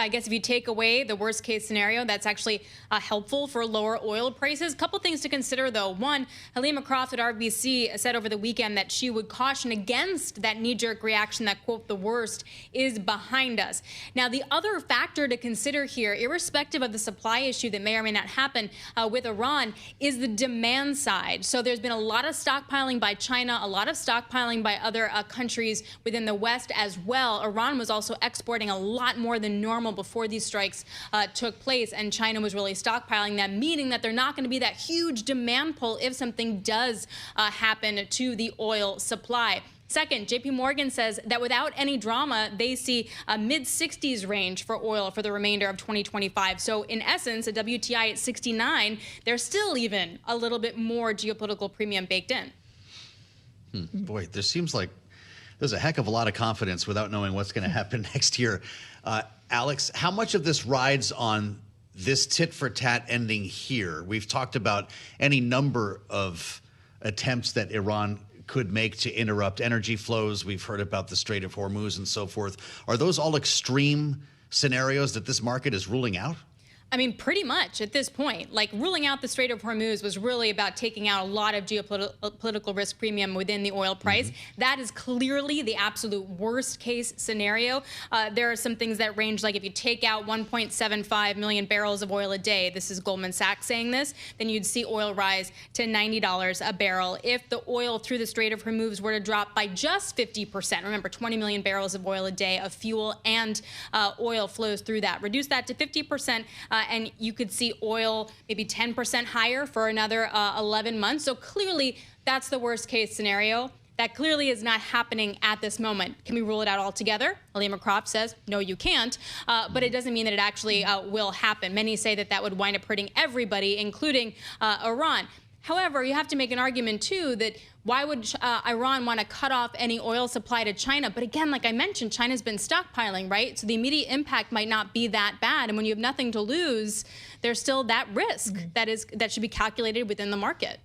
I guess if you take away the worst case scenario, that's actually helpful for lower oil prices. A couple things to consider, though. One, Halima Croft at RBC said over the weekend that she would caution against that knee-jerk reaction that, quote, the worst is behind us. Now, the other factor to consider here, irrespective of the supply issue that may or may not happen with Iran, is the demand side. So there's been a lot of stockpiling by China, a lot of stockpiling by other countries within the West as well. Iran was also exporting a lot more than normal before these strikes took place, and China was really stockpiling them, meaning that they're not going to be that huge demand pull if something does happen to the oil supply. Second, JP Morgan says that without any drama, they see a mid-60s range for oil for the remainder of 2025. So in essence, a WTI at 69, there's still even a little bit more geopolitical premium baked in. Boy, there seems like there's a heck of a lot of confidence without knowing what's going to happen next year. Alix, how much of this rides on this tit for tat ending here? We've talked about any number of attempts that Iran could make to interrupt energy flows. We've heard about the Strait of Hormuz and so forth. Are those all extreme scenarios that this market is ruling out? I mean, pretty much at this point. Like, ruling out the Strait of Hormuz was really about taking out a lot of geopolitical risk premium within the oil price. That is clearly the absolute worst case scenario. There are some things that range, like if you take out 1.75 million barrels of oil a day, this is Goldman Sachs saying this, then you'd see oil rise to $90 a barrel. If the oil through the Strait of Hormuz were to drop by just 50%, remember 20 million barrels of oil a day of fuel and oil flows through that, reduce that to 50%, and you could see oil maybe 10% higher for another 11 months. So clearly, that's the worst case scenario. That clearly is not happening at this moment. Can we rule it out altogether? Halima Croft says, no, you can't. But it doesn't mean that it actually will happen. Many say that that would wind up hurting everybody, including Iran. However, you have to make an argument, too, that why would Iran want to cut off any oil supply to China? But again, like I mentioned, China's been stockpiling, right? So the immediate impact might not be that bad. And when you have nothing to lose, there's still that risk that should be calculated within the market.